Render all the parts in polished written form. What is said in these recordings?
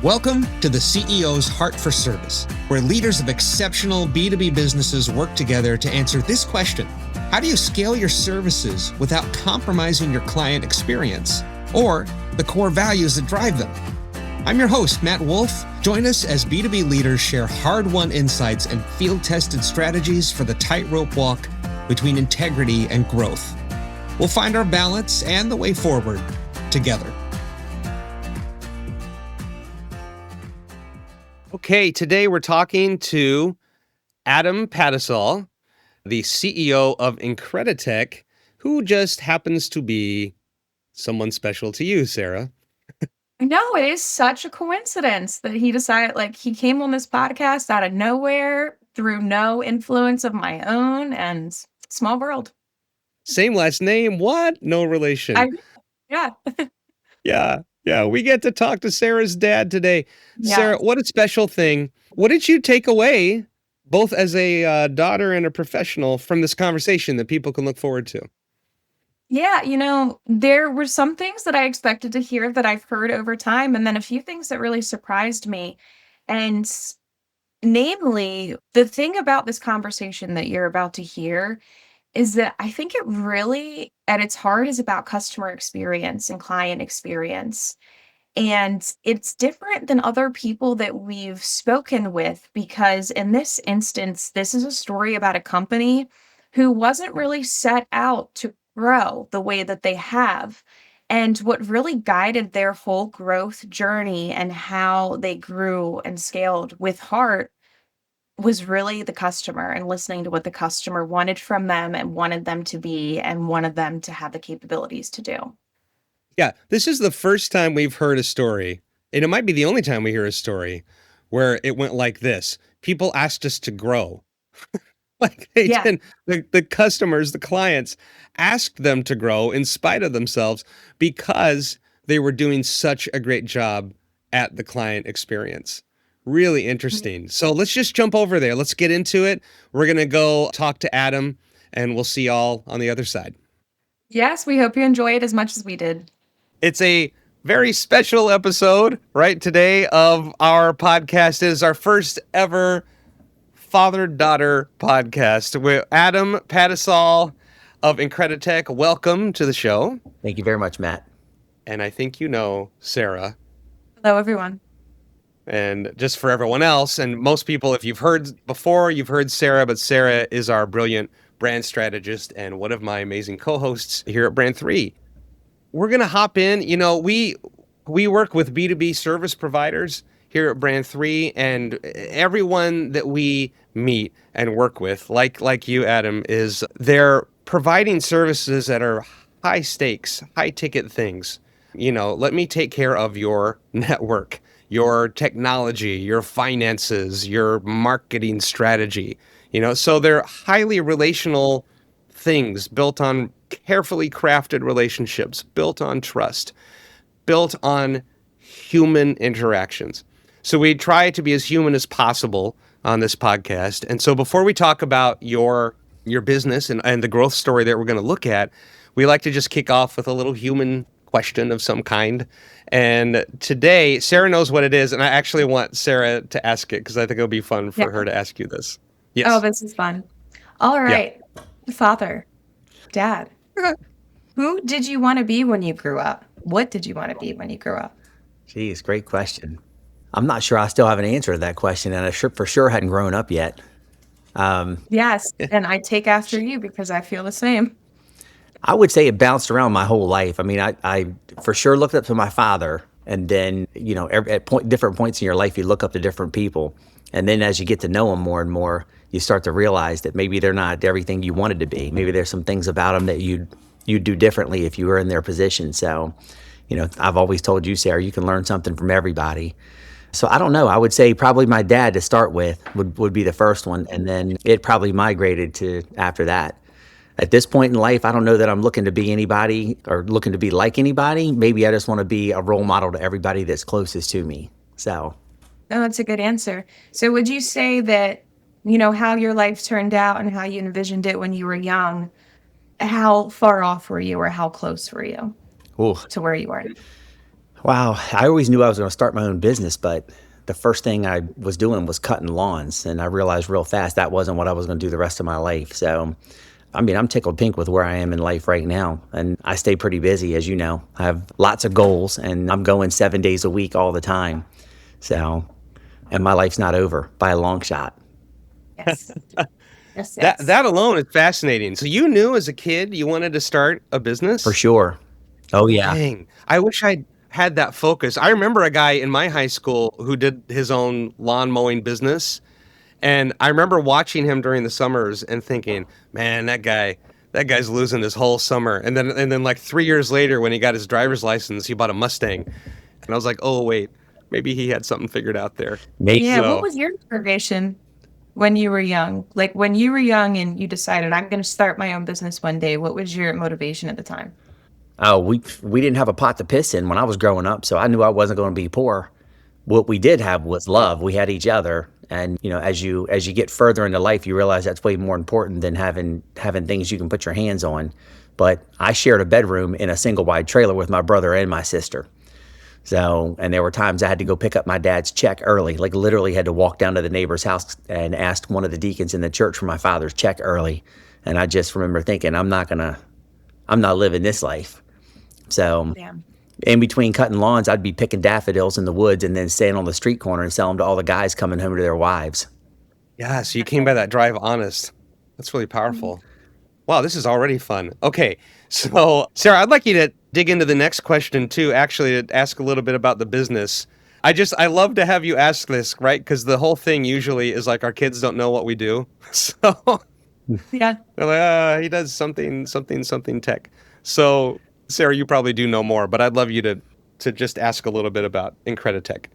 Welcome to the CEO's Heart for Service, where leaders of exceptional B2B businesses work together to answer this question: how do you scale your services without compromising your client experience or the core values that drive them? I'm your host, Matt Wolf. Join us as B2B leaders share hard-won insights and field-tested strategies for the tightrope walk between integrity and growth. We'll find our balance and the way forward together. Okay, today we're talking to Adam Pattisall, the CEO of IncrediTek, who just happens to be someone special to you, Sarah. No, it is such a coincidence that he decided, he came on this podcast out of nowhere through no influence of my own, and small world. Same last name, what? No relation. Yeah. Yeah, we get to talk to Sarah's dad today. Yeah. Sarah, what a special thing. What did you take away, both as a daughter and a professional, from this conversation that people can look forward to? Yeah, there were some things that I expected to hear that I've heard over time, and then a few things that really surprised me. And namely, the thing about this conversation that you're about to hear is that I think it really, at its heart, is about customer experience and client experience. And it's different than other people that we've spoken with, because in this instance, this is a story about a company who wasn't really set out to grow the way that they have. And what really guided their whole growth journey and how they grew and scaled with heart was really the customer, and listening to what the customer wanted from them and wanted them to be and wanted them to have the capabilities to do. Yeah, this is the first time we've heard a story, and it might be the only time we hear a story, where it went like this. People asked us to grow. Yeah. The customers, the clients asked them to grow in spite of themselves because they were doing such a great job at the client experience. Really interesting. So let's just jump over there. Let's get into it. We're going to go talk to Adam, and we'll see y'all on the other side. Yes, we hope you enjoy it as much as we did. It's a very special episode, right, today of our podcast. It is our first ever father-daughter podcast with Adam Pattisall of IncrediTek. Welcome to the show. Thank you very much, Matt. And I think you know Sarah. Hello, everyone. And just for everyone else, and most people, if you've heard before, you've heard Sarah, but Sarah is our brilliant brand strategist and one of my amazing co-hosts here at Brand 3. We're going to hop in. We work with B2B service providers here at Brand 3, and everyone that we meet and work with, like you, Adam, is they're providing services that are high stakes, high ticket things. Let me take care of your network, your technology, your finances, your marketing strategy. So they're highly relational things built on carefully crafted relationships, built on trust, built on human interactions. So we try to be as human as possible on this podcast. And so before we talk about your business and the growth story that we're going to look at, we like to just kick off with a little human question of some kind. And today, Sarah knows what it is, and I actually want Sarah to ask it because I think it'll be fun for her to ask you this. Yes. Oh, this is fun. All right. Yeah. Father, Dad, who did you want to be when you grew up? What did you want to be when you grew up? Geez, great question. I'm not sure I still have an answer to that question, and I for sure hadn't grown up yet. Yes, and I take after you because I feel the same. I would say it bounced around my whole life. I mean, I for sure looked up to my father, and then, at different points in your life, you look up to different people. And then as you get to know them more and more, you start to realize that maybe they're not everything you wanted to be. Maybe there's some things about them that you'd do differently if you were in their position. So, I've always told you, Sarah, you can learn something from everybody. So I don't know. I would say probably my dad to start with would be the first one. And then it probably migrated to after that. At this point in life, I don't know that I'm looking to be anybody or looking to be like anybody. Maybe I just want to be a role model to everybody that's closest to me. So. Oh, that's a good answer. So would you say that, how your life turned out and how you envisioned it when you were young, how far off were you or how close were you to where you are? Wow. I always knew I was going to start my own business, but the first thing I was doing was cutting lawns. And I realized real fast that wasn't what I was going to do the rest of my life. So, I mean, I'm tickled pink with where I am in life right now. And I stay pretty busy, as you know. I have lots of goals and I'm going 7 days a week all the time. So, and my life's not over by a long shot. Yes. Yes, That yes. that alone is fascinating. So you knew as a kid you wanted to start a business? For sure. Oh, yeah. Dang. I wish I'd had that focus. I remember a guy in my high school who did his own lawn mowing business. And I remember watching him during the summers and thinking, man, that guy's losing his whole summer. And then like 3 years later, when he got his driver's license, he bought a Mustang. And I was like, oh wait, maybe he had something figured out there. Maybe. Yeah, what So was your motivation when you were young? Like when you were young and you decided I'm going to start my own business one day, what was your motivation at the time? Oh, we didn't have a pot to piss in when I was growing up, so I knew I wasn't going to be poor. What we did have was love. We had each other, and as you get further into life, you realize that's way more important than having things you can put your hands on. But I shared a bedroom in a single wide trailer with my brother and my sister. So, and there were times I had to go pick up my dad's check early, like literally had to walk down to the neighbor's house and ask one of the deacons in the church for my father's check early. And I just remember thinking, I'm not living this life. So Damn. in between cutting lawns, I'd be picking daffodils in the woods and then stand on the street corner and sell them to all the guys coming home to their wives. yeah, so you came by that drive honest. That's really powerful. Wow, this is already fun. Okay, so Sarah, I'd like you to dig into the next question too, actually, to ask a little bit about the business. I love to have you ask this, right? Because the whole thing usually is like our kids don't know what we do. So Yeah. they're like, he does something tech. So Sarah, you probably do know more, but I'd love you to just ask a little bit about IncrediTek.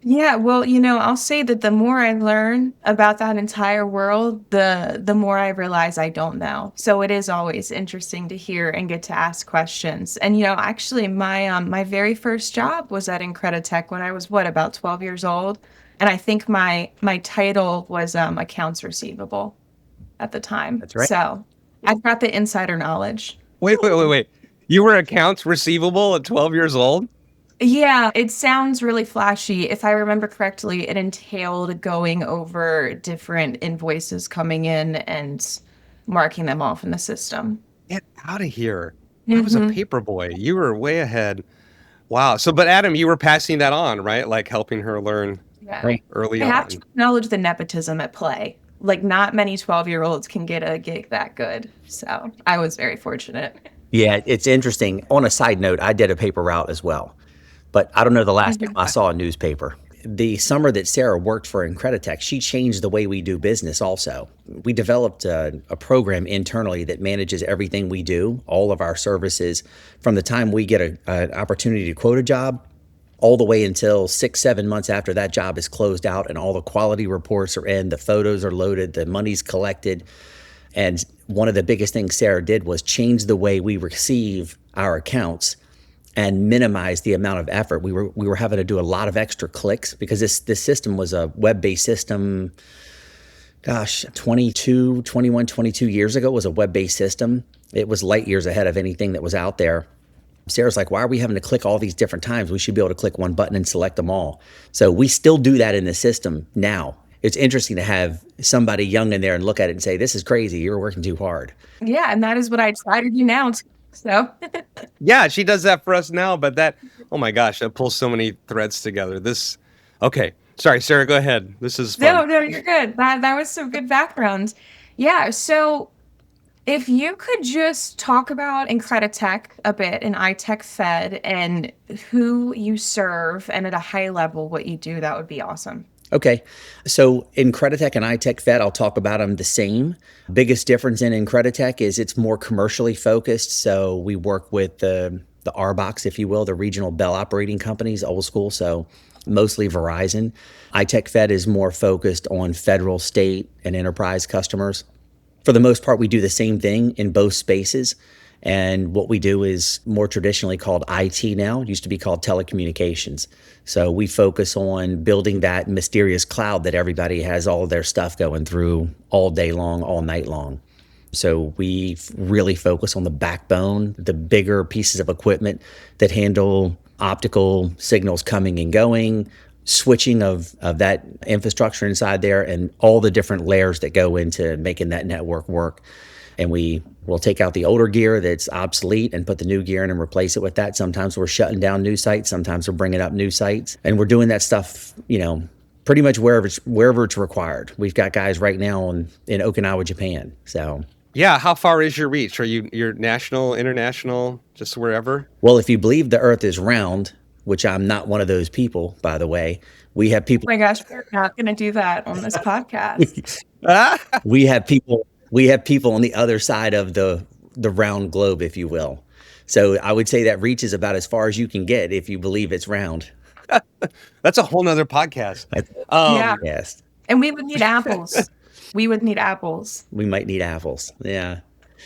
Yeah, well, I'll say that the more I learn about that entire world, the more I realize I don't know. So it is always interesting to hear and get to ask questions. And actually, my very first job was at IncrediTek when I was about 12 years old, and I think my title was accounts receivable at the time. That's right. So I've got the insider knowledge. Wait. You were accounts receivable at 12 years old? Yeah, it sounds really flashy. If I remember correctly, it entailed going over different invoices coming in and marking them off in the system. Get out of here. I was a paper boy. You were way ahead. Wow. So, but Adam, you were passing that on, right? Like helping her learn Yeah. Right. early I have on. to acknowledge the nepotism at play. Like, not many 12-year-olds can get a gig that good. So I was very fortunate. Yeah, it's interesting. On a side note, I did a paper route as well, but I don't know the last time I saw a newspaper. The summer that Sarah worked for IncrediTek, she changed the way we do business also. We developed a program internally that manages everything we do, all of our services, from the time we get an opportunity to quote a job all the way until 6-7 months after that job is closed out and all the quality reports are in, the photos are loaded, the money's collected. And one of the biggest things Sarah did was change the way we receive our accounts and minimize the amount of effort. We were having to do a lot of extra clicks because this system was a web-based system. Gosh, 22 years ago was a web-based system. It was light years ahead of anything that was out there. Sarah's like, why are we having to click all these different times? We should be able to click one button and select them all. So we still do that in the system now. It's interesting to have somebody young in there and look at it and say, this is crazy. You're working too hard. Yeah, and that is what I try to do now. So Yeah, she does that for us now, but oh my gosh, that pulls so many threads together. Okay. Sorry, Sarah, go ahead. This is fun. no, you're good. That was some good background. Yeah, so if you could just talk about IncrediTek a bit and ITekFED and who you serve and at a high level what you do, that would be awesome. Okay, so IncrediTek and ITekFED, I'll talk about them the same. Biggest difference in IncrediTek is it's more commercially focused. So we work with the RBOX, if you will, the regional Bell operating companies, old school, so mostly Verizon. ITekFED is more focused on federal, state, and enterprise customers. For the most part, we do the same thing in both spaces. And what we do is more traditionally called IT now. It used to be called telecommunications. So we focus on building that mysterious cloud that everybody has all of their stuff going through all day long, all night long. So we really focus on the backbone, the bigger pieces of equipment that handle optical signals coming and going, switching of that infrastructure inside there, and all the different layers that go into making that network work. And we will take out the older gear that's obsolete and put the new gear in and replace it with that. Sometimes we're shutting down new sites. Sometimes we're bringing up new sites. And we're doing that stuff, pretty much wherever it's required. We've got guys right now in Okinawa, Japan. So Yeah, how far is your reach? Are you're national, international, just wherever? well, if you believe the earth is round, which I'm not one of those people, by the way, we have people Oh my gosh, we're not going to do that on this podcast. we have people on the other side of the round globe, if you will. So I would say that reach is about as far as you can get if you believe it's round. That's a whole nother podcast. Yeah. Yes. And we would need apples. We would need apples. We might need apples. Yeah.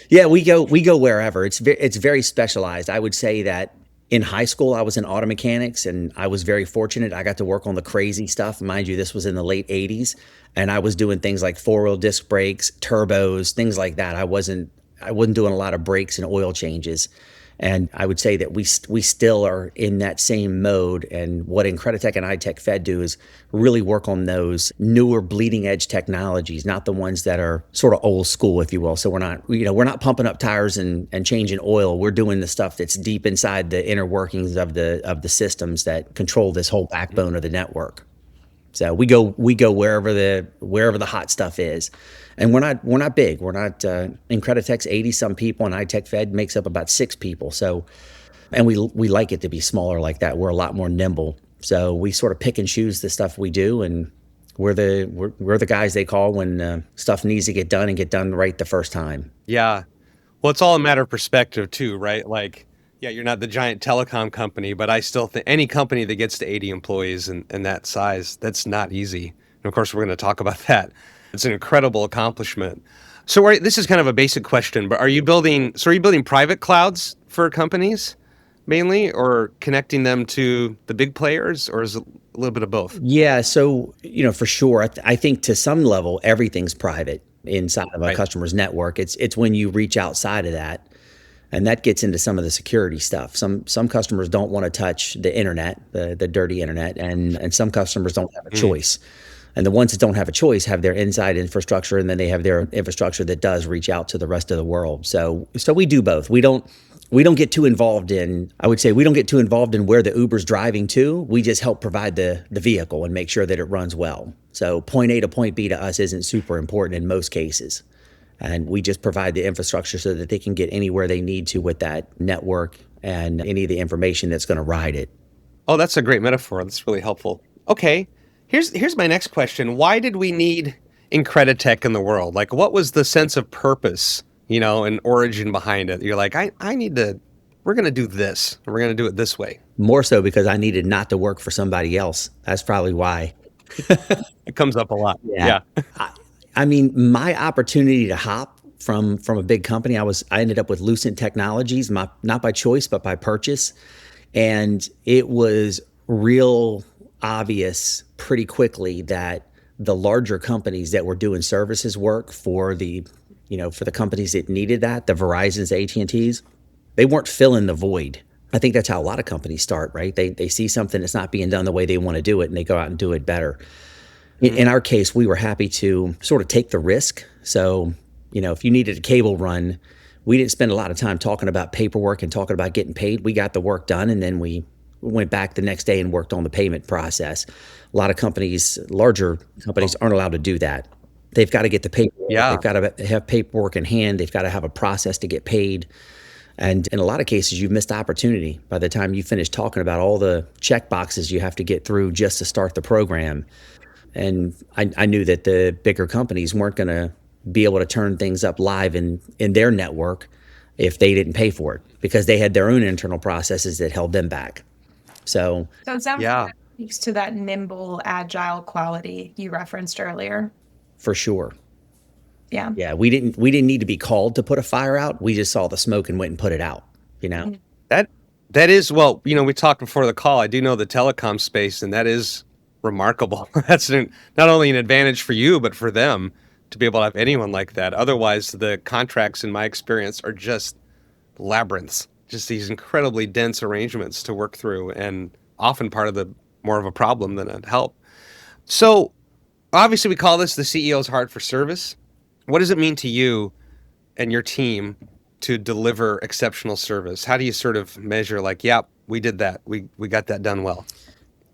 Yeah, we go wherever. It's very specialized. I would say that in high school I was in auto mechanics, and I was very fortunate. I got to work on the crazy stuff. Mind you, this was in the late 80s, and I was doing things like four-wheel disc brakes, turbos, things like that. I wasn't doing a lot of brakes and oil changes. And I would say that we still are in that same mode. And what IncrediTek and ITekFED do is really work on those newer bleeding edge technologies, not the ones that are sort of old school, if you will. So we're not pumping up tires and changing oil. We're doing the stuff that's deep inside the inner workings of the systems that control this whole backbone of the network. So we go wherever the hot stuff is. And we're not big. We're not IncrediTek's 80 some people, and ITekFED makes up about 6 people. So, and we like it to be smaller like that. We're a lot more nimble. So we sort of pick and choose the stuff we do, and we're the guys they call when stuff needs to get done and get done right the first time. Yeah. Well, it's all a matter of perspective too, right? Like, yeah, you're not the giant telecom company, but I still think any company that gets to 80 employees and that size, that's not easy. And of course, we're going to talk about that. It's an incredible accomplishment. So this is kind of a basic question, but are you building private clouds for companies mainly, or connecting them to the big players, or is it a little bit of both? Yeah, so for sure, I think to some level everything's private inside of a Right. customer's network. It's when you reach outside of that, and that gets into some of the security stuff. Some customers don't want to touch the internet, the dirty internet, and some customers don't have a choice. And the ones that don't have a choice have their inside infrastructure, and then they have their infrastructure that does reach out to the rest of the world. So we do both. We don't get too involved in, I would say, we don't get too involved in where the Uber's driving to. We just help provide the vehicle and make sure that it runs well. So point A to point B to us isn't super important in most cases. And we just provide the infrastructure so that they can get anywhere they need to with that network and any of the information that's going to ride it. Oh, that's a great metaphor. That's really helpful. Okay. Here's my next question. Why did we need IncrediTek in the world? Like, what was the sense of purpose, and origin behind it? You're like, we're going to do this. And we're going to do it this way. More so because I needed not to work for somebody else. That's probably why. It comes up a lot. Yeah. I mean, my opportunity to hop from a big company, I ended up with Lucent Technologies, not by choice, but by purchase. And it was real obvious pretty quickly that the larger companies that were doing services work for the companies that needed that, the Verizons, AT&Ts, they weren't filling the void. I think that's how a lot of companies start, right? They see something that's not being done the way they want to do it, and they go out and do it better. In our case, we were happy to sort of take the risk. So, if you needed a cable run, we didn't spend a lot of time talking about paperwork and talking about getting paid. We got the work done, and then we went back the next day and worked on the payment process. A lot of companies, larger companies, aren't allowed to do that. They've got to get the paperwork. Yeah. They've got to have paperwork in hand. They've got to have a process to get paid. And in a lot of cases, you've missed opportunity by the time you finish talking about all the check boxes you have to get through just to start the program. And I knew that the bigger companies weren't going to be able to turn things up live in their network if they didn't pay for it, because they had their own internal processes that held them back. So it sounds Yeah. like that speaks to that nimble, agile quality you referenced earlier. for sure. Yeah. Yeah, we didn't need to be called to put a fire out. We just saw the smoke and went and put it out, That is, well, we talked before the call. I do know the telecom space, and that is remarkable. That's not only an advantage for you, but for them, to be able to have anyone like that. Otherwise, the contracts, in my experience, are just labyrinths, just these incredibly dense arrangements to work through, and often part of the more of a problem than a help. So obviously we call this the CEO's heart for service. What does it mean to you and your team to deliver exceptional service? How do you sort of measure like, yeah, we did that. We got that done well.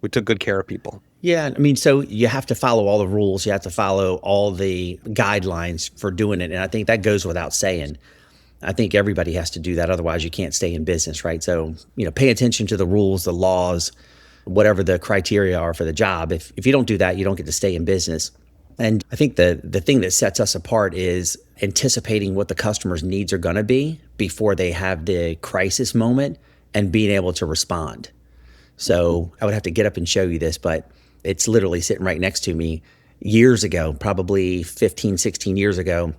We took good care of people. Yeah, I mean, so you have to follow all the rules. You have to follow all the guidelines for doing it. And I think that goes without saying. I think everybody has to do that. Otherwise, you can't stay in business, right? So, pay attention to the rules, the laws, whatever the criteria are for the job. If you don't do that, you don't get to stay in business. And I think the thing that sets us apart is anticipating what the customer's needs are going to be before they have the crisis moment and being able to respond. So I would have to get up and show you this, but it's literally sitting right next to me. Years ago, probably 15, 16 years ago,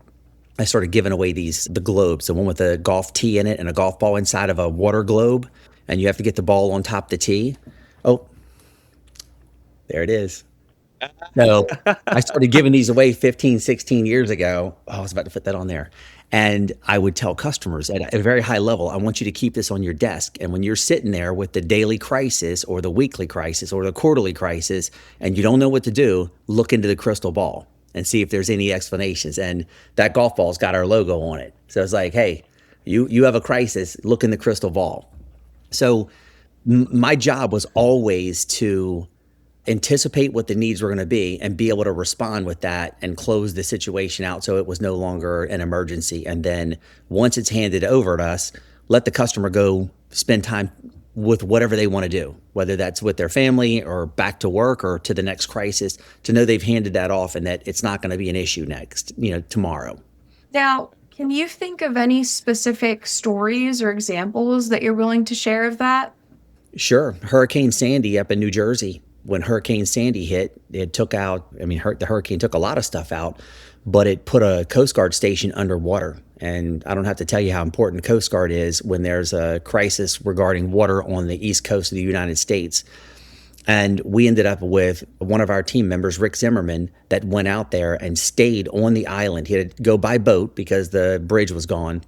I started giving away the globes, the one with a golf tee in it and a golf ball inside of a water globe. And you have to get the ball on top of the tee. Oh, there it is. So I started giving these away 15, 16 years ago. Oh, I was about to put that on there. And I would tell customers at a very high level, I want you to keep this on your desk. And when you're sitting there with the daily crisis or the weekly crisis or the quarterly crisis, and you don't know what to do, look into the crystal ball and see if there's any explanations. And that golf ball's got our logo on it. So it's like, hey, you have a crisis, look in the crystal ball. So my job was always to anticipate what the needs were going to be and be able to respond with that and close the situation out so it was no longer an emergency. And then once it's handed over to us, let the customer go spend time with whatever they want to do, whether that's with their family or back to work or to the next crisis, to know they've handed that off and that it's not going to be an issue tomorrow. Now, can you think of any specific stories or examples that you're willing to share of that? Sure. Hurricane Sandy up in New Jersey. When Hurricane Sandy hit, it took out, the hurricane took a lot of stuff out, but it put a Coast Guard station underwater. And I don't have to tell you how important the Coast Guard is when there's a crisis regarding water on the East Coast of the United States. And we ended up with one of our team members, Rick Zimmerman, that went out there and stayed on the island. He had to go by boat because the bridge was gone.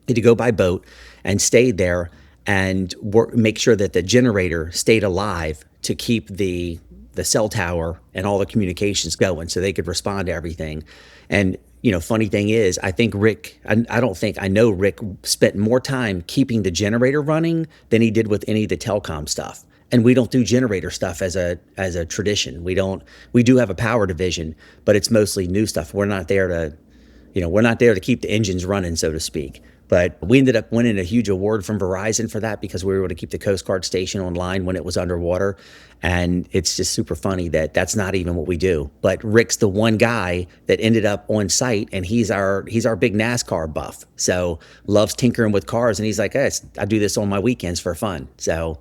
He had to go by boat and stayed there and make sure that the generator stayed alive to keep the cell tower and all the communications going so they could respond to everything. And, funny thing is, I think I know Rick spent more time keeping the generator running than he did with any of the telecom stuff. And we don't do generator stuff as a tradition. We do have a power division, but it's mostly new stuff. We're not there to keep the engines running, so to speak. But we ended up winning a huge award from Verizon for that because we were able to keep the Coast Guard station online when it was underwater. And it's just super funny that that's not even what we do. But Rick's the one guy that ended up on site, and he's our big NASCAR buff. So loves tinkering with cars, and he's like, hey, I do this on my weekends for fun. So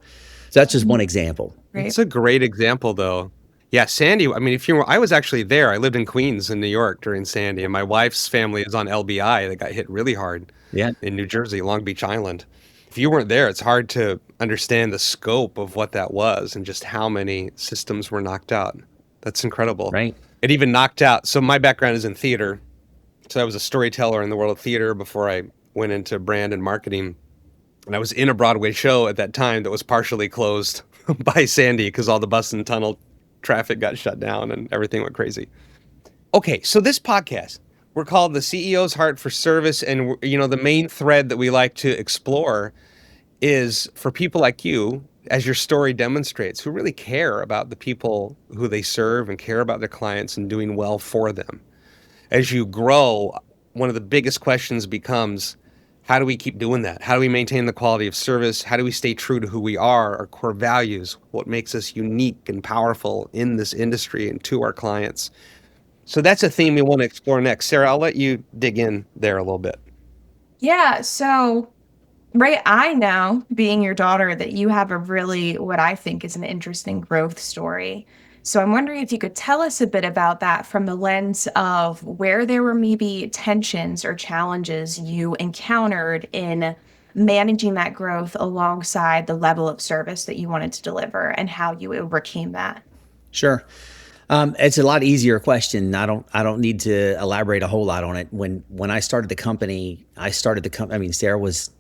that's just one example. Right. It's a great example, though. Yeah, Sandy, I was actually there. I lived in Queens in New York during Sandy, and my wife's family is on LBI. They got hit really hard in New Jersey, Long Beach Island. If you weren't there, it's hard to understand the scope of what that was and just how many systems were knocked out. That's incredible. Right. It even knocked out. So my background is in theater. So I was a storyteller in the world of theater before I went into brand and marketing. And I was in a Broadway show at that time that was partially closed by Sandy because all the bus and tunnel traffic got shut down and everything went crazy. Okay, so this podcast, we're called The CEO's Heart for Service. And, the main thread that we like to explore is for people like you, as your story demonstrates, who really care about the people who they serve and care about their clients and doing well for them. As you grow, one of the biggest questions becomes, how do we keep doing that? How do we maintain the quality of service? How do we stay true to who we are, our core values, what makes us unique and powerful in this industry and to our clients? So that's a theme we want to explore next. Sarah, I'll let you dig in there a little bit. Yeah, so right, I know, being your daughter, that you have a really, what I think is an interesting growth story. So I'm wondering if you could tell us a bit about that from the lens of where there were maybe tensions or challenges you encountered in managing that growth alongside the level of service that you wanted to deliver and how you overcame that. Sure. It's a lot easier question. I don't need to elaborate a whole lot on it. When I started the company, I mean, Sarah was,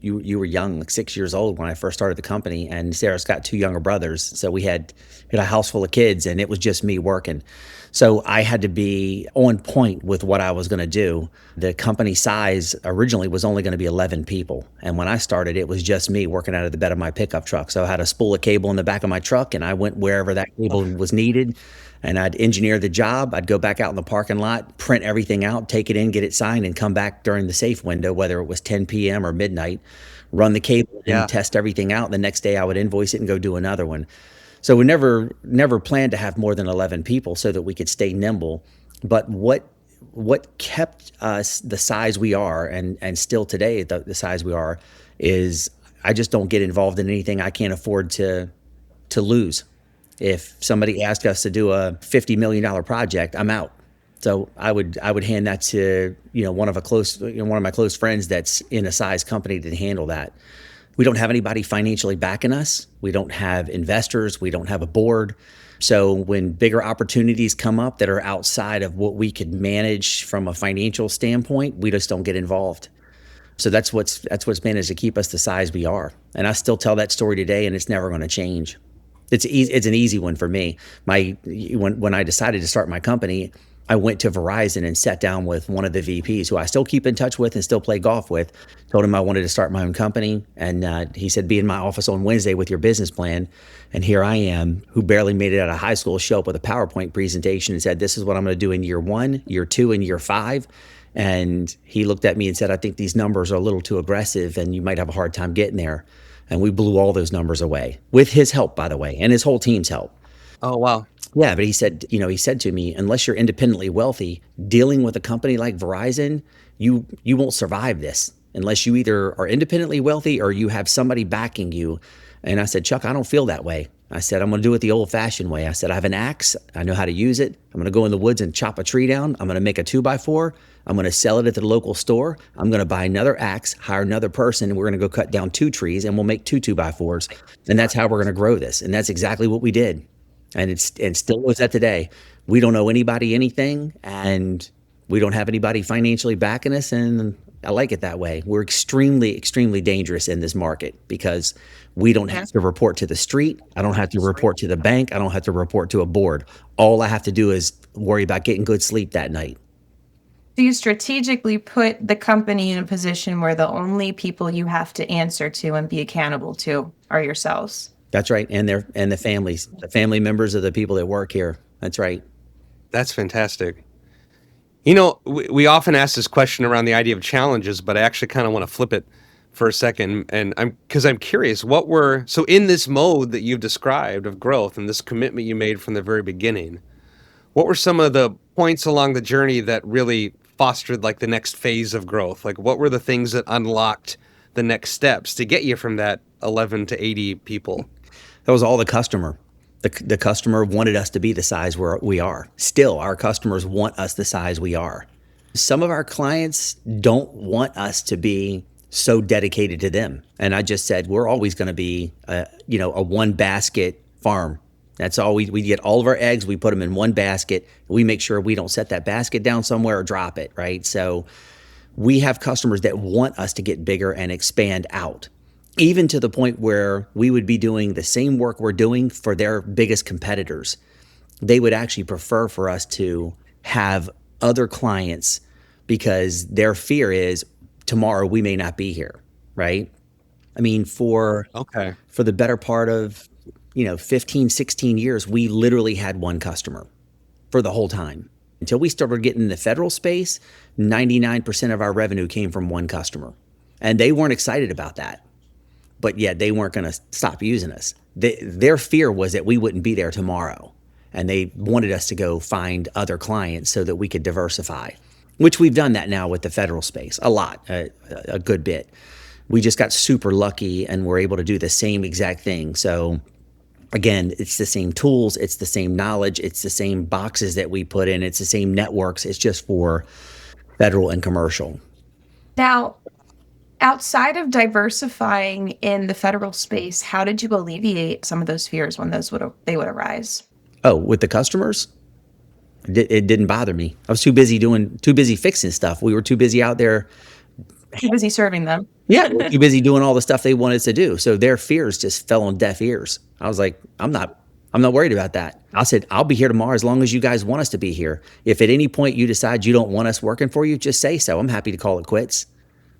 you were young, like 6 years old when I first started the company, and Sarah's got two younger brothers. So we had a house full of kids, and it was just me working. So I had to be on point with what I was going to do. The company size originally was only going to be 11 people. And when I started, it was just me working out of the bed of my pickup truck. So I had a spool of cable in the back of my truck, and I went wherever that cable was needed, and I'd engineer the job. I'd go back out in the parking lot, print everything out, take it in, get it signed, and come back during the safe window, whether it was 10 p.m. or midnight, run the cable Yeah. and test everything out. The next day I would invoice it and go do another one. So we never planned to have more than 11 people so that we could stay nimble. But what kept us the size we are, and still today the size we are, is I just don't get involved in anything I can't afford to lose. If somebody asked us to do a $50 million project, I'm out. So I would hand that to one of my close friends that's in a size company to handle that. We don't have anybody financially backing us. We don't have investors. We don't have a board. So when bigger opportunities come up that are outside of what we could manage from a financial standpoint, we just don't get involved. So that's what's managed to keep us the size we are. And I still tell that story today, and it's never going to change. It's an easy one for me. When I decided to start my company, I went to Verizon and sat down with one of the VPs who I still keep in touch with and still play golf with. Told him I wanted to start my own company, and he said, "Be in my office on Wednesday with your business plan." And here I am, who barely made it out of high school, show up with a PowerPoint presentation and said, "This is what I'm going to do in year 1, year 2, and year 5." And he looked at me and said, "I think these numbers are a little too aggressive, and you might have a hard time getting there." And we blew all those numbers away with his help, by the way, and his whole team's help. Oh, wow. Yeah, but he said to me, unless you're independently wealthy, dealing with a company like Verizon, you won't survive this unless you either are independently wealthy or you have somebody backing you. And I said, "Chuck, I don't feel that way." I said, "I'm going to do it the old-fashioned way." I said, "I have an axe. I know how to use it. I'm going to go in the woods and chop a tree down. I'm going to make a 2x4. I'm going to sell it at the local store. I'm going to buy another axe, hire another person, and we're going to go cut down 2 trees, and we'll make 2 2x4s. And that's how we're going to grow this." And that's exactly what we did. And still was that today. We don't owe anybody anything, and we don't have anybody financially backing us, and I like it that way. We're extremely, extremely dangerous in this market because we don't have to report to the street. I don't have to report to the bank. I don't have to report to a board. All I have to do is worry about getting good sleep that night. Do you strategically put the company in a position where the only people you have to answer to and be accountable to are yourselves? That's right. And the families, the family members of the people that work here. That's right. That's fantastic. We often ask this question around the idea of challenges, but I actually kind of want to flip it for a second. And I'm curious, so in this mode that you've described of growth and this commitment you made from the very beginning, what were some of the points along the journey that really fostered like the next phase of growth? Like what were the things that unlocked the next steps to get you from that 11 to 80 people? That was all the customer. The customer wanted us to be the size we are. Still, our customers want us the size we are. Some of our clients don't want us to be so dedicated to them. And I just said, we're always going to be a one basket farm. That's all we get all of our eggs. We put them in one basket. We make sure we don't set that basket down somewhere or drop it, right? So we have customers that want us to get bigger and expand out, even to the point where we would be doing the same work we're doing for their biggest competitors. They would actually prefer for us to have other clients because their fear is tomorrow we may not be here, right? I mean, for the better part of 15, 16 years, we literally had one customer for the whole time. Until we started getting in the federal space, 99% of our revenue came from one customer. And they weren't excited about that. But yet they weren't going to stop using us. Their fear was that we wouldn't be there tomorrow. And they wanted us to go find other clients so that we could diversify, which we've done that now with the federal space, a lot, a good bit. We just got super lucky and we're able to do the same exact thing. So again, it's the same tools, it's the same knowledge, it's the same boxes that we put in, it's the same networks, it's just for federal and commercial. Now, outside of diversifying in the federal space, how did you alleviate some of those fears when they would arise? Oh, with the customers, it didn't bother me. I was too busy fixing stuff. We were too busy out there. Too busy serving them. Yeah, too busy doing all the stuff they wanted us to do. So their fears just fell on deaf ears. I was like, I'm not worried about that. I said, I'll be here tomorrow as long as you guys want us to be here. If at any point you decide you don't want us working for you, just say so. I'm happy to call it quits.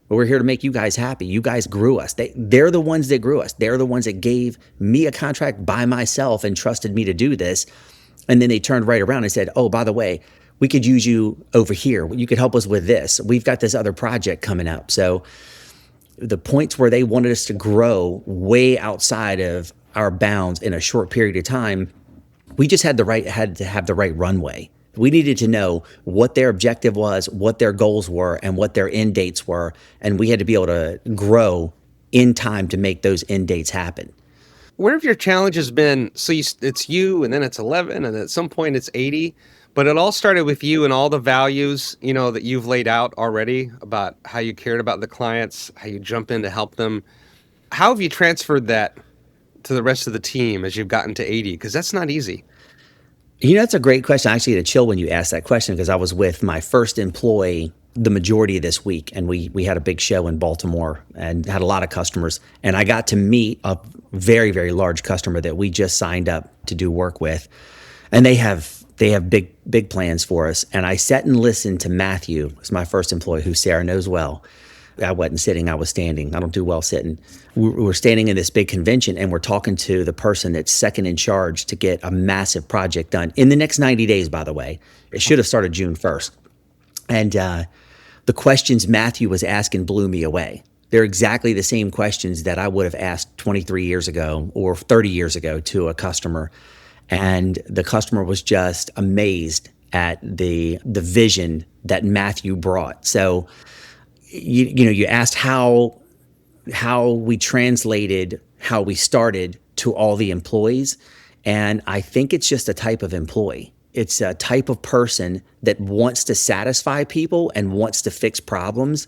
But we're here to make you guys happy. You guys grew us. They're the ones that grew us. They're the ones that gave me a contract by myself and trusted me to do this. And then they turned right around and said, oh, by the way, we could use you over here. You could help us with this. We've got this other project coming up. So the points where they wanted us to grow way outside of our bounds in a short period of time, we just had to have the right runway. We needed to know what their objective was, what their goals were, and what their end dates were. And we had to be able to grow in time to make those end dates happen. Where have your challenges been? So it's you, and then it's 11, and at some point it's 80. But it all started with you and all the values, that you've laid out already about how you cared about the clients, how you jump in to help them. How have you transferred that to the rest of the team as you've gotten to 80? Because that's not easy. That's a great question. I actually had a chill when you asked that question because I was with my first employee the majority of this week, and we had a big show in Baltimore and had a lot of customers. And I got to meet a very, very large customer that we just signed up to do work with. And they have big plans for us. And I sat and listened to Matthew, who's my first employee, who Sarah knows well. I wasn't sitting, I was standing. I don't do well sitting. We were standing in this big convention and we're talking to the person that's second in charge to get a massive project done in the next 90 days, by the way. It should have started June 1st. And the questions Matthew was asking blew me away. They're exactly the same questions that I would have asked 23 years ago or 30 years ago to a customer. And the customer was just amazed at the vision that Matthew brought. So, you asked how we translated how we started to all the employees. And I think it's just a type of employee. It's a type of person that wants to satisfy people and wants to fix problems.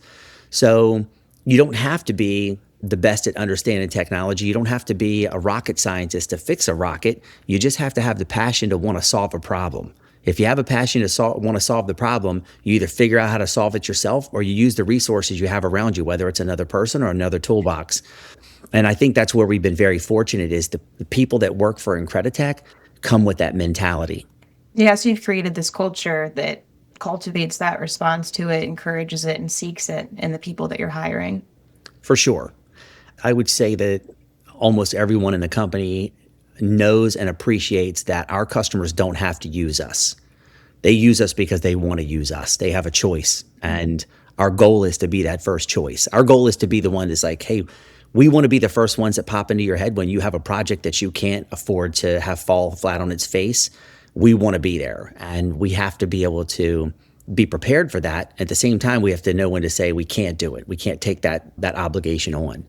So you don't have to be the best at understanding technology. You don't have to be a rocket scientist to fix a rocket. You just have to have the passion to want to solve a problem. If you have a passion to want to solve the problem, you either figure out how to solve it yourself or you use the resources you have around you, whether it's another person or another toolbox. And I think that's where we've been very fortunate is the people that work for IncrediTek come with that mentality. Yeah, so you've created this culture that cultivates that, responds to it, encourages it, and seeks it in the people that you're hiring. For sure. I would say that almost everyone in the company knows and appreciates that our customers don't have to use us. They use us because they want to use us. They have a choice. And our goal is to be that first choice. Our goal is to be the one that's like, hey, we want to be the first ones that pop into your head when you have a project that you can't afford to have fall flat on its face. We want to be there. And we have to be able to be prepared for that. At the same time, we have to know when to say we can't do it. We can't take that obligation on.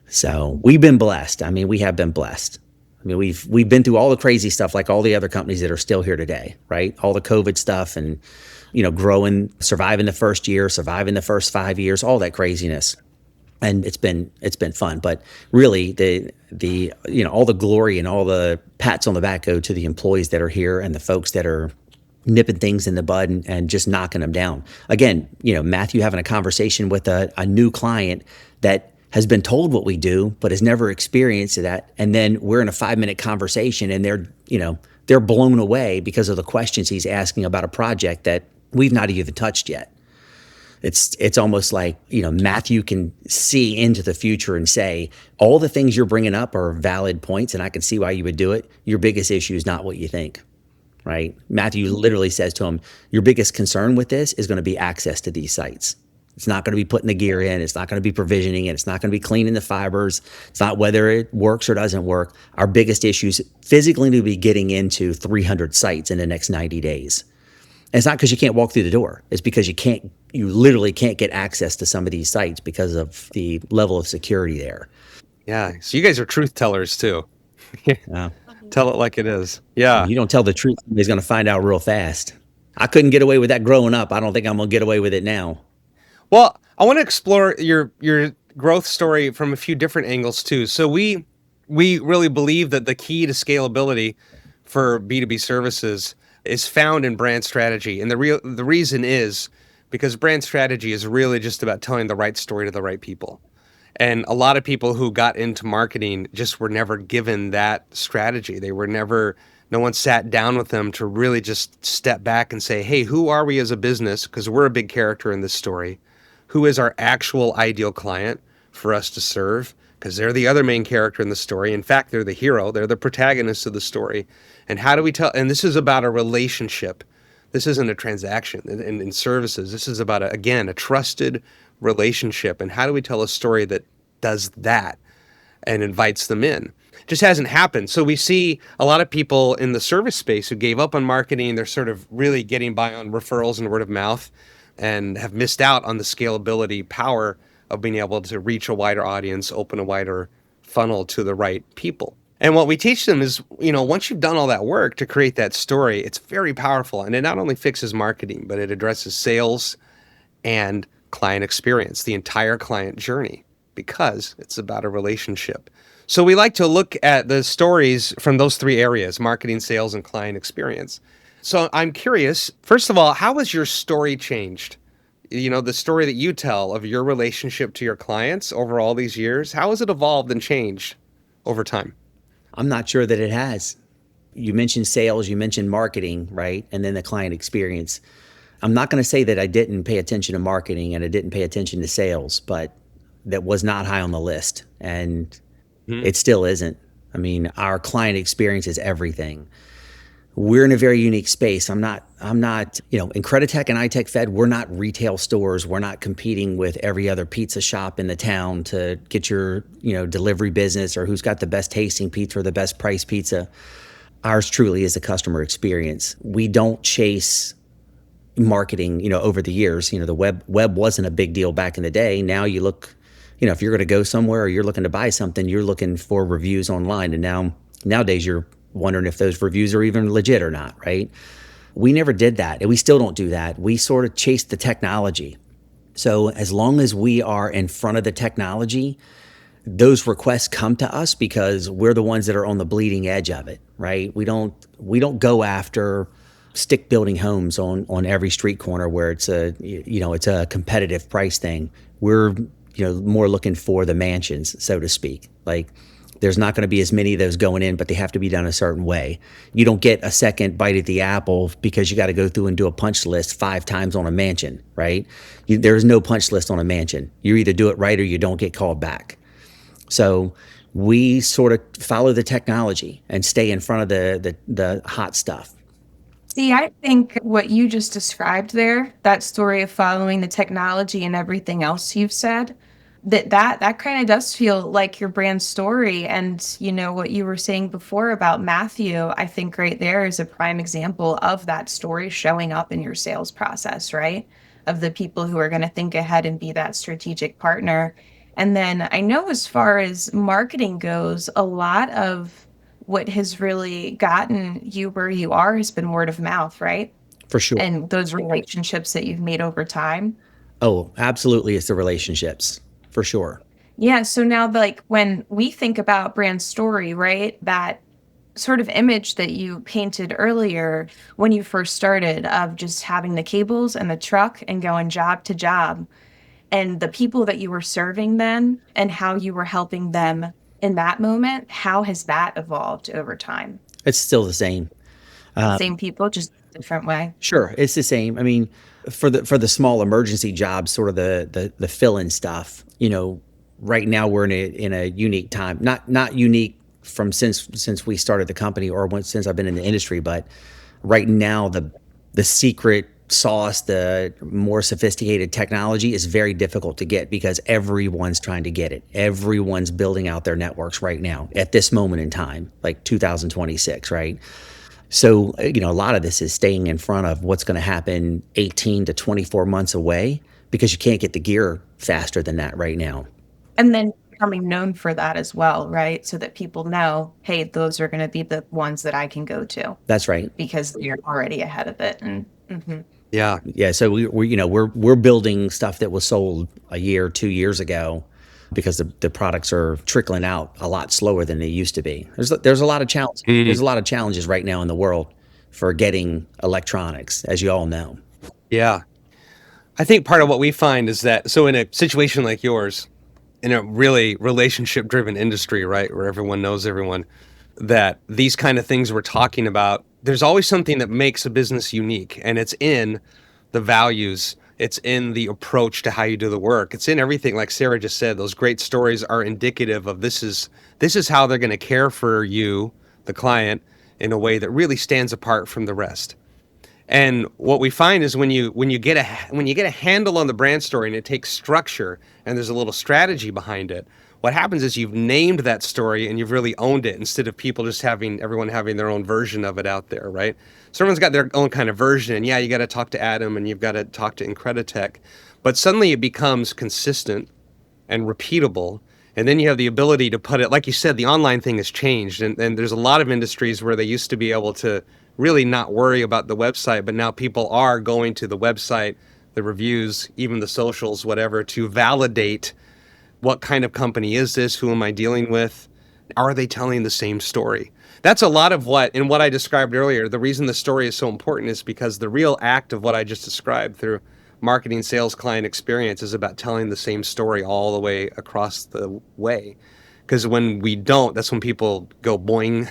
So we've been blessed. I mean, we have been blessed. I mean, we've been through all the crazy stuff like all the other companies that are still here today, right? All the COVID stuff and, growing, surviving the first year, surviving the first 5 years, all that craziness. And it's been fun. But really the all the glory and all the pats on the back go to the employees that are here and the folks that are nipping things in the bud and just knocking them down. Again, Matthew having a conversation with a new client that has been told what we do, but has never experienced that. And then we're in a 5-minute conversation and they're blown away because of the questions he's asking about a project that we've not even touched yet. It's almost like, Matthew can see into the future and say, all the things you're bringing up are valid points and I can see why you would do it. Your biggest issue is not what you think, right? Matthew literally says to him, your biggest concern with this is going to be access to these sites. It's not going to be putting the gear in. It's not going to be provisioning it. It's not going to be cleaning the fibers. It's not whether it works or doesn't work. Our biggest issues physically to be getting into 300 sites in the next 90 days. And it's not because you can't walk through the door. It's because you literally can't get access to some of these sites because of the level of security there. Yeah. So you guys are truth tellers too. Tell it like it is. Yeah. You don't tell the truth, somebody's going to find out real fast. I couldn't get away with that growing up. I don't think I'm going to get away with it now. Well, I want to explore your growth story from a few different angles too. So we really believe that the key to scalability for B2B services is found in brand strategy. And the reason is because brand strategy is really just about telling the right story to the right people. And a lot of people who got into marketing just were never given that strategy. No one sat down with them to really just step back and say, hey, who are we as a business? Because we're a big character in this story. Who is our actual ideal client for us to serve? Because they're the other main character in the story. In fact, they're the hero. They're the protagonist of the story. And how do we tell? And this is about a relationship. This isn't a transaction in services. This is about, again, a trusted relationship. And how do we tell a story that does that and invites them in? Just hasn't happened. So we see a lot of people in the service space who gave up on marketing. They're sort of really getting by on referrals and word of mouth and have missed out on the scalability power of being able to reach a wider audience, open a wider funnel to the right people. And what we teach them is, once you've done all that work to create that story, it's very powerful. And it not only fixes marketing, but it addresses sales and client experience, the entire client journey, because it's about a relationship. So we like to look at the stories from those three areas: marketing, sales, and client experience. So I'm curious, first of all, how has your story changed? The story that you tell of your relationship to your clients over all these years, how has it evolved and changed over time? I'm not sure that it has. You mentioned sales, you mentioned marketing, right? And then the client experience. I'm not going to say that I didn't pay attention to marketing and I didn't pay attention to sales, but that was not high on the list. And it still isn't. I mean, our client experience is everything. We're in a very unique space. I'm not, IncrediTek and ITekFED, we're not retail stores. We're not competing with every other pizza shop in the town to get your, delivery business or who's got the best tasting pizza or the best price pizza. Ours truly is a customer experience. We don't chase marketing, over the years. The web wasn't a big deal back in the day. Now you look, if you're going to go somewhere or you're looking to buy something, you're looking for reviews online. And nowadays you're wondering if those reviews are even legit or not, right? We never did that, and we still don't do that. We sort of chase the technology. So as long as we are in front of the technology, those requests come to us because we're the ones that are on the bleeding edge of it, right? We don't go after stick building homes on every street corner where it's a competitive price thing. We're more looking for the mansions, so to speak. Like, there's not going to be as many of those going in, but they have to be done a certain way. You don't get a second bite at the apple because you got to go through and do a punch list 5 times on a mansion, right? There's no punch list on a mansion. You either do it right or you don't get called back. So we sort of follow the technology and stay in front of the hot stuff. See, I think what you just described there, that story of following the technology and everything else you've said, that kind of does feel like your brand story. And what you were saying before about Matthew, I think right there is a prime example of that story showing up in your sales process, right? Of the people who are going to think ahead and be that strategic partner. And then I know as far as marketing goes, a lot of what has really gotten you where you are has been word of mouth, right? For sure. And those relationships that you've made over time. Oh, absolutely. It's the relationships. For sure. Yeah. So now, like, when we think about brand story, right, that sort of image that you painted earlier when you first started of just having the cables and the truck and going job to job, and the people that you were serving then and how you were helping them in that moment, how has that evolved over time? It's still the same. Same people, just different way. Sure, it's the same. I mean, for the small emergency jobs, sort of the fill-in stuff. Right now we're in a unique time. Not unique from since we started the company or since I've been in the industry, but right now the secret sauce, the more sophisticated technology is very difficult to get because everyone's trying to get it. Everyone's building out their networks right now at this moment in time, like 2026, right? So, a lot of this is staying in front of what's going to happen 18 to 24 months away because you can't get the gear faster than that right now. And then becoming known for that as well, right? So that people know, hey, those are going to be the ones that I can go to. That's right. Because you're already ahead of it. And yeah. So we're building stuff that was sold a year, 2 years ago because the products are trickling out a lot slower than they used to be. There's a lot of challenges. There's a lot of challenges right now in the world for getting electronics, as you all know. Yeah. I think part of what we find is that, so in a situation like yours, in a really relationship driven industry, right, where everyone knows everyone, that these kind of things we're talking about, there's always something that makes a business unique, and it's in the values, it's in the approach to how you do the work, it's in everything. Like Sarah just said, those great stories are indicative of this is how they're going to care for you, the client, in a way that really stands apart from the rest. And what we find is when you get a handle on the brand story and it takes structure and there's a little strategy behind it, what happens is you've named that story and you've really owned it, instead of people just everyone having their own version of it out there, right? So everyone's got their own kind of version. And yeah, you got to talk to Adam and you've got to talk to IncrediTek, but suddenly it becomes consistent and repeatable. And then you have the ability to put it, like you said, the online thing has changed. And there's a lot of industries where they used to be able to really not worry about the website, but now people are going to the website, the reviews, even the socials, whatever, to validate what kind of company is this? Who am I dealing with? Are they telling the same story? That's a lot of what I described earlier. The reason the story is so important is because the real act of what I just described through marketing, sales, client experience is about telling the same story all the way across the way. Because when we don't, that's when people go boing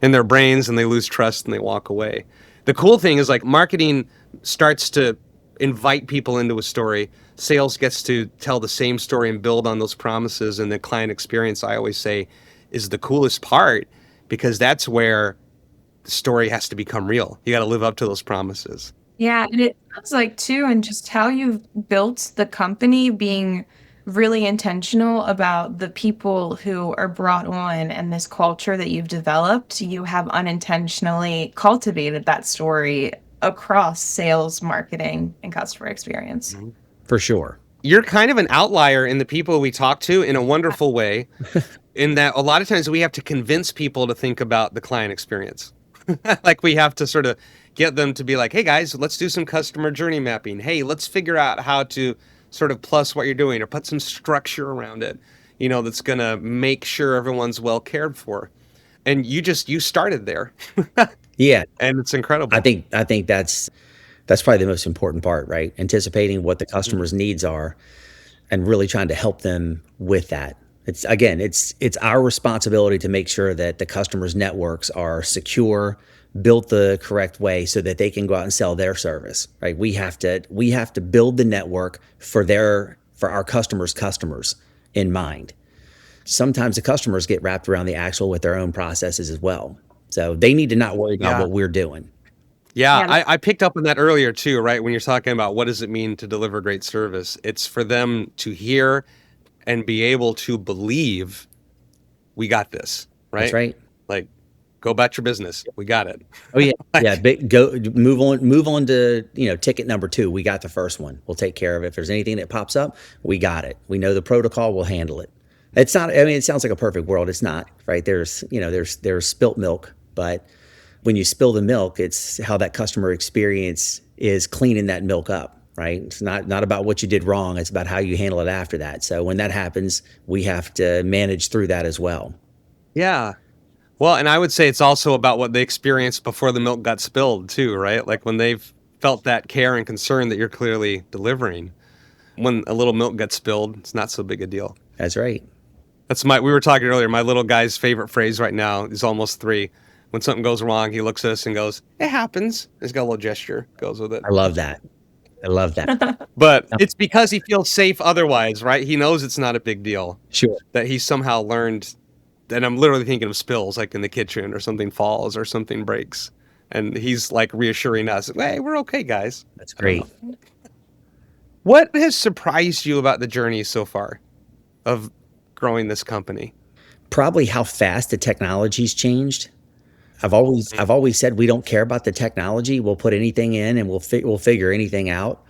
in their brains and they lose trust and they walk away. The cool thing is, like, marketing starts to invite people into a story. Sales gets to tell the same story and build on those promises. And the client experience, I always say, is the coolest part, because that's where the story has to become real. You got to live up to those promises. Yeah, and it sounds like too, and just how you've built the company, being really intentional about the people who are brought on and this culture that you've developed. You have unintentionally cultivated that story across sales, marketing, and customer experience. Mm-hmm. For sure. You're kind of an outlier in the people we talk to, in a wonderful way, in that a lot of times we have to convince people to think about the client experience. Like, we have to sort of get them to be like, hey guys, let's do some customer journey mapping. Hey, let's figure out how to sort of plus what you're doing, or put some structure around it, that's going to make sure everyone's well cared for. And you started there. Yeah. And it's incredible. I think that's probably the most important part, right? Anticipating what the customer's needs are and really trying to help them with that. It's our responsibility to make sure that the customer's networks are secure, built the correct way, so that they can go out and sell their service, right? We have to build the network for our customers in mind. Sometimes the customers get wrapped around the axle with their own processes as well. So they need to not worry about what we're doing. Yeah, I picked up on that earlier too, right? When you're talking about what does it mean to deliver great service, it's for them to hear and be able to believe, we got this, right? That's right. Like, go about your business. We got it. Oh yeah, yeah. Move on to ticket number 2. We got the first one. We'll take care of it. If there's anything that pops up, we got it. We know the protocol. We'll handle it. It's not. I mean, it sounds like a perfect world. It's not, right? There's spilt milk, but when you spill the milk, it's how that customer experience is cleaning that milk up, right? It's not about what you did wrong. It's about how you handle it after that. So when that happens, we have to manage through that as well. Yeah. Well, and I would say it's also about what they experienced before the milk got spilled too, right? Like, when they've felt that care and concern that you're clearly delivering, when a little milk gets spilled, it's not so big a deal. That's right. We were talking earlier, my little guy's favorite phrase right now, he's almost 3. When something goes wrong, he looks at us and goes, it happens. He's got a little gesture, goes with it. I love that. But it's because he feels safe otherwise, right? He knows it's not a big deal. Sure. That he somehow learned, and I'm literally thinking of spills, like in the kitchen, or something falls or something breaks. And he's like reassuring us, hey, we're okay, guys. That's great. What has surprised you about the journey so far of growing this company? Probably how fast the technology's changed. I've always said we don't care about the technology. We'll put anything in and we'll figure anything out.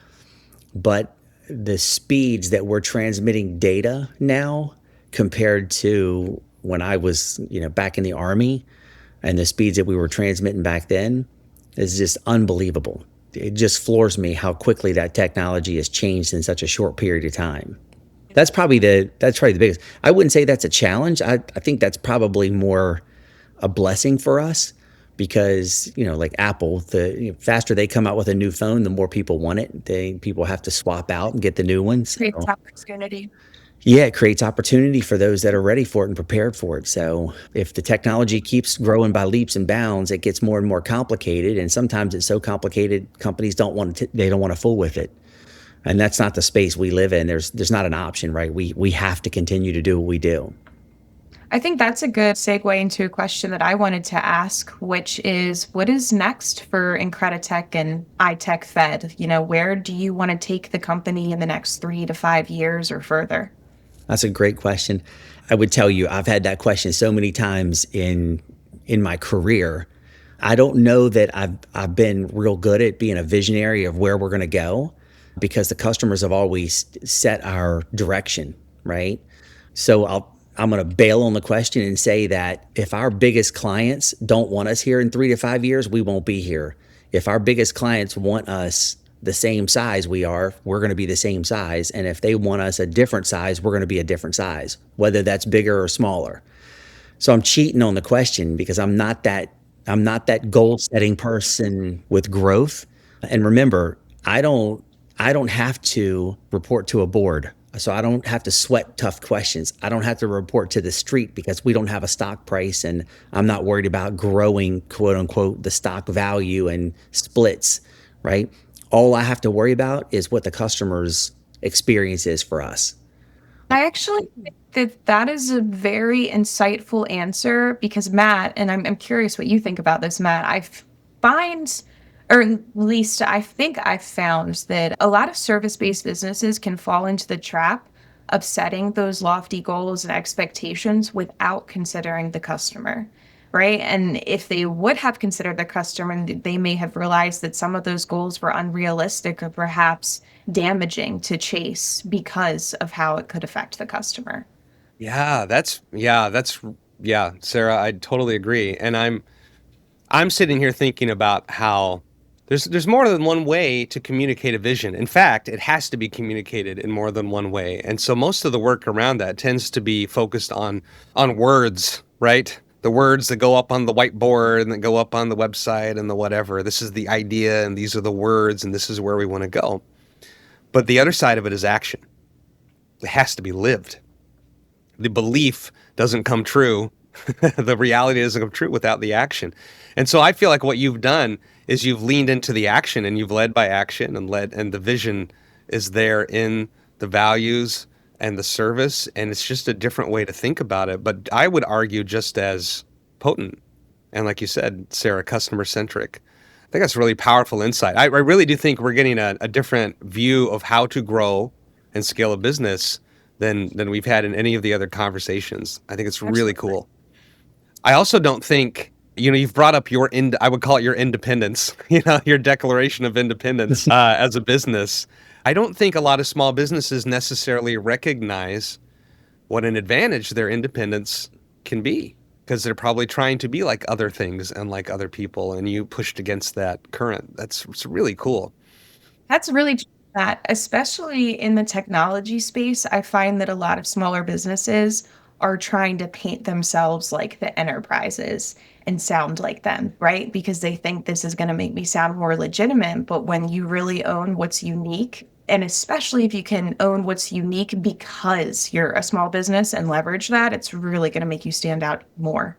But the speeds that we're transmitting data now compared to when I was, back in the Army, and the speeds that we were transmitting back then is just unbelievable. It just floors me how quickly that technology has changed in such a short period of time. That's probably the biggest. I wouldn't say that's a challenge. I think that's probably more a blessing for us because, like Apple, the faster they come out with a new phone, the more people want it. People have to swap out and get the new ones. Creates opportunity. Yeah, it creates opportunity for those that are ready for it and prepared for it. So if the technology keeps growing by leaps and bounds, it gets more and more complicated. And sometimes it's so complicated, companies they don't want to fool with it. And that's not the space we live in. There's not an option, right? We have to continue to do what we do. I think that's a good segue into a question that I wanted to ask, which is what is next for IncrediTek and ITekFED? Where do you want to take the company in the next 3 to 5 years or further? That's a great question. I would tell you, I've had that question so many times in my career. I don't know that I've been real good at being a visionary of where we're going to go because the customers have always set our direction, right? So I'm going to bail on the question and say that if our biggest clients don't want us here in 3 to 5 years, we won't be here. If our biggest clients want us the same size we're going to be the same size. And if they want us a different size, we're going to be a different size, whether that's bigger or smaller. So I'm cheating on the question because I'm not that goal setting person with growth. And remember, I don't have to report to a board. So I don't have to sweat tough questions. I don't have to report to the street because we don't have a stock price and I'm not worried about growing, quote unquote, the stock value and splits, right? All I have to worry about is what the customer's experience is for us. I actually think that is a very insightful answer because Matt, and I'm curious what you think about this, Matt. Or at least I think I've found that a lot of service-based businesses can fall into the trap of setting those lofty goals and expectations without considering the customer, right? And if they would have considered the customer, they may have realized that some of those goals were unrealistic or perhaps damaging to chase because of how it could affect the customer. Yeah, Sarah, I totally agree. And I'm sitting here thinking about how there's more than one way to communicate a vision. In fact, it has to be communicated in more than one way. And so most of the work around that tends to be focused on words, right? The words that go up on the whiteboard and that go up on the website and the whatever. This is the idea and these are the words and this is where we want to go. But the other side of it is action. It has to be lived. The belief doesn't come true. The reality doesn't come true without the action. And so I feel like what you've done is you've leaned into the action and you've led by action and the vision is there in the values and the service. And it's just a different way to think about it. But I would argue just as potent. And like you said, Sarah, customer centric. I think that's really powerful insight. I really do think we're getting a different view of how to grow and scale a business than we've had in any of the other conversations. I think it's really cool. I also don't think, you've brought up I would call it your independence, your declaration of independence as a business. I don't think a lot of small businesses necessarily recognize what an advantage their independence can be because they're probably trying to be like other things and like other people, and you pushed against that current. It's really cool. That's really true, that, especially in the technology space, I find that a lot of smaller businesses are trying to paint themselves like the enterprises and sound like them, right? Because they think this is going to make me sound more legitimate. But when you really own what's unique, and especially if you can own what's unique because you're a small business and leverage that, it's really going to make you stand out more.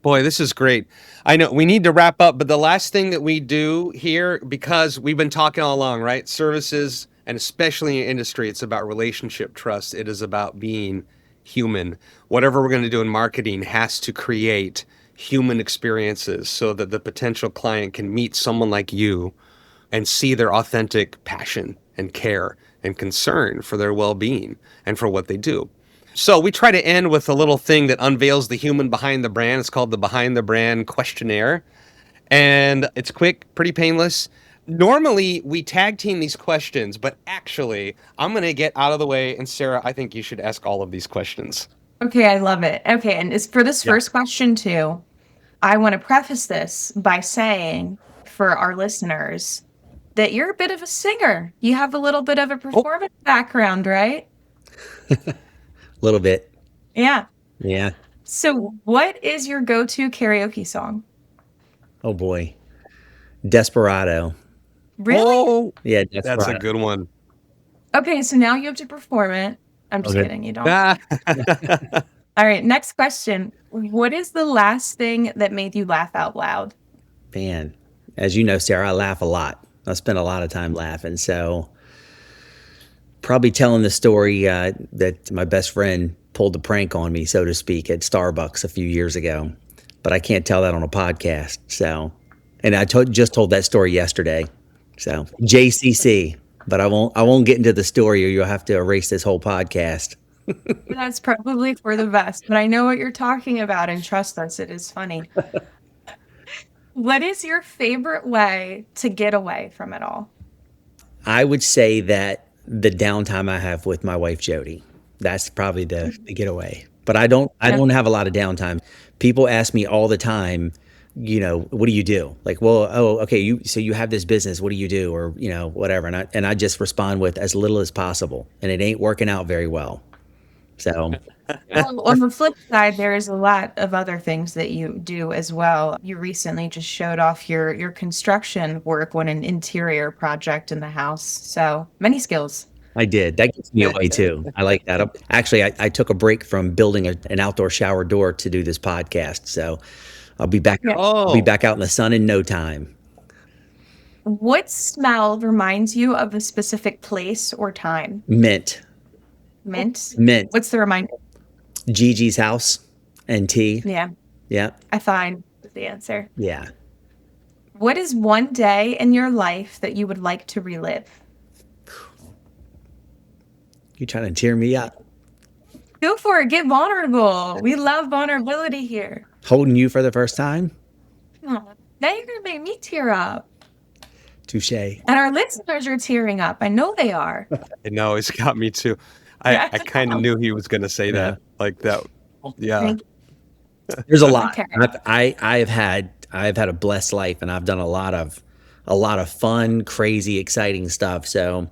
Boy, this is great. I know we need to wrap up, but the last thing that we do here, because we've been talking all along, right? Services, and especially in industry, it's about relationship trust. It is about being human. Whatever we're going to do in marketing has to create human experiences so that the potential client can meet someone like you and see their authentic passion and care and concern for their well-being and for what they do. So we try to end with a little thing that unveils the human behind the brand. It's called the Behind the Brand Questionnaire. And it's quick, pretty painless. Normally, we tag team these questions, but actually, I'm going to get out of the way. And Sarah, I think you should ask all of these questions. Okay, I love it. Okay, and it's for this Yeah. first question too, I want to preface this by saying for our listeners that you're a bit of a singer. You have a little bit of a performance background, right? A little bit. Yeah. Yeah. So what is your go-to karaoke song? Oh boy. Desperado. Really? Oh, Yeah, that's a Desperado. good one. Okay, so now you have to perform it. I'm just Okay. kidding, you don't. Ah. All right, next question. What is the last thing that made you laugh out loud? Man, as you know, Sarah, I laugh a lot. I spend a lot of time laughing. So probably telling the story that my best friend pulled the prank on me, so to speak, at Starbucks a few years ago. But I can't tell that on a podcast. So, and just told that story yesterday. So JCC, but I won't get into the story, or you'll have to erase this whole podcast. That's probably for the best, but I know what you're talking about, and trust us, it is funny. What is your favorite way to get away from it all? I would say that the downtime I have with my wife Jody, that's probably the getaway. But I don't have a lot of downtime. People ask me all the time, what do you do? Like, well, oh, okay, you have this business, what do you do? Or, whatever. And I just respond with as little as possible. And it ain't working out very well. So Well, on the flip side, there is a lot of other things that you do as well. You recently just showed off your construction work on an interior project in the house. So many skills. I did. That gets me away too. I like that. Actually, I took a break from building an outdoor shower door to do this podcast. So I'll be back. Yeah. I'll be Oh, back out in the sun in no time. What smell reminds you of a specific place or time? Mint, Mint. mint. What's the reminder? Gigi's house and tea. Yeah, Yeah, I find the answer. yeah. What is one day in your life that you would like to relive? You trying to tear me up? Go for it. Get vulnerable. We love vulnerability here. Holding you for the first time? Aw, now you're going to make me tear up. Touche. And our listeners are tearing up. I know they are. I know, it's got me too. Yeah. I kind of knew he was going to say Yeah. that, like that. Yeah. Thank There's a lot. Okay. I've had a blessed life, and I've done a lot of fun, crazy, exciting stuff. So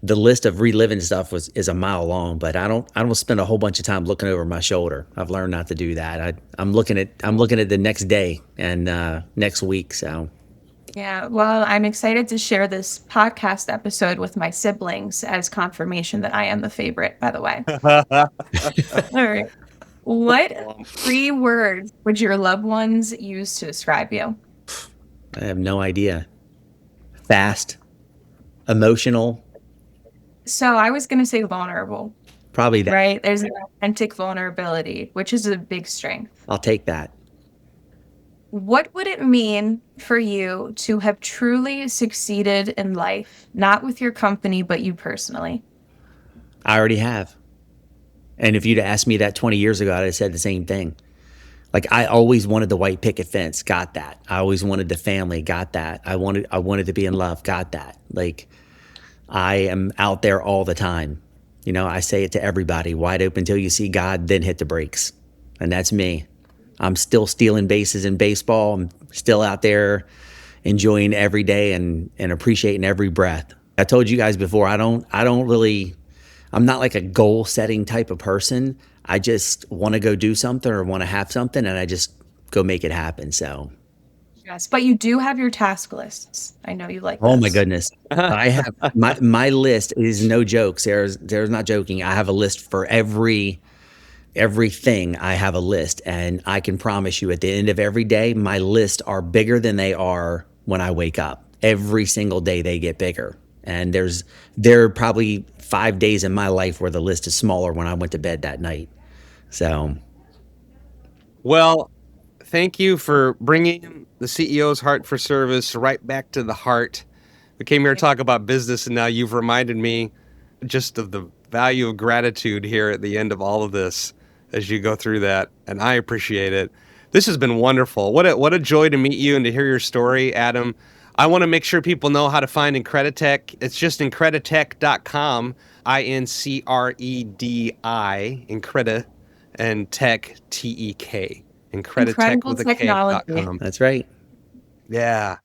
the list of reliving stuff is a mile long, but I don't spend a whole bunch of time looking over my shoulder. I've learned not to do that. I'm looking at the next day and next week. So Yeah, well, I'm excited to share this podcast episode with my siblings as confirmation that I am the favorite, by the way. All right. What 3 words would your loved ones use to describe you? I have no idea. Fast, emotional, So I was going to say vulnerable, probably that. right? There's an authentic vulnerability, which is a big strength. I'll take that. What would it mean for you to have truly succeeded in life, not with your company, but you personally? I already have. And if you'd asked me that 20 years ago, I'd have said the same thing. Like, I always wanted the white picket fence, got that. I always wanted the family, got that. I wanted to be in love, got that. Like, I am out there all the time. I say it to everybody, wide open till you see God, then hit the brakes. And that's me. I'm still stealing bases in baseball. I'm still out there enjoying every day and appreciating every breath. I told you guys before, I'm not like a goal setting type of person. I just want to go do something or want to have something, and I just go make it happen. So, Yes, but you do have your task lists. I know you like oh my those. goodness, I have my list is no joke. Sarah's not joking. I have a list for everything. I have a list, and I can promise you, at the end of every day, my lists are bigger than they are when I wake up. Every single day, they get bigger. And there are probably 5 days in my life where the list is smaller when I went to bed that night. So, Well, thank you for bringing the CEO's heart for service right back to the heart. We came here to talk about business, and now you've reminded me just of the value of gratitude here at the end of all of this as you go through that, and I appreciate it. This has been wonderful. What a joy to meet you and to hear your story, Adam. I want to make sure people know how to find IncrediTek. It's just IncrediTek.com, INCREDI, Incredi, and Tech, TEK. IncrediTek Incredible with a technology. K.com. that's right. Yeah.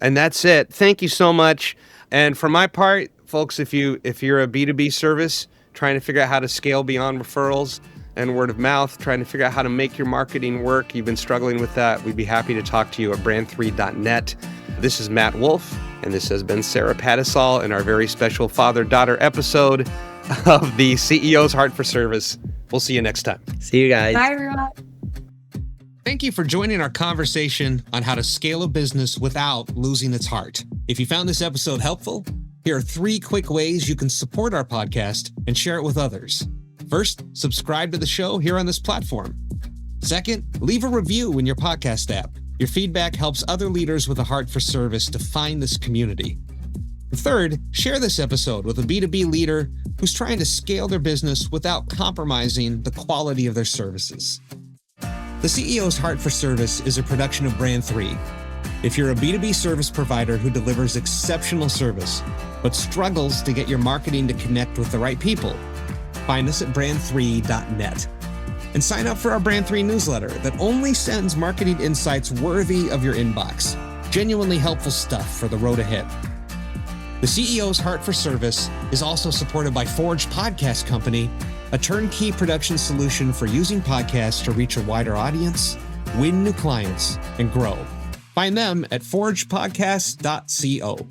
And that's it. Thank you so much. And for my part, folks, if you're a B2B service, trying to figure out how to scale beyond referrals and word of mouth, trying to figure out how to make your marketing work, you've been struggling with that, we'd be happy to talk to you at brand3.net. This is Matt Wolf, and this has been Sarah Pattisall in our very special father-daughter episode of the CEO's Heart for Service. We'll see you next time. See you guys. Bye, everyone. Thank you for joining our conversation on how to scale a business without losing its heart. If you found this episode helpful, here are 3 quick ways you can support our podcast and share it with others. First, subscribe to the show here on this platform. Second, leave a review in your podcast app. Your feedback helps other leaders with a heart for service to find this community. Third, share this episode with a B2B leader who's trying to scale their business without compromising the quality of their services. The CEO's Heart for Service is a production of Brand 3. If you're a B2B service provider who delivers exceptional service, but struggles to get your marketing to connect with the right people, find us at brand3.net. And sign up for our Brand 3 newsletter that only sends marketing insights worthy of your inbox. Genuinely helpful stuff for the road ahead. The CEO's Heart for Service is also supported by Forge Podcast Company, a turnkey production solution for using podcasts to reach a wider audience, win new clients, and grow. Find them at forgepodcast.co.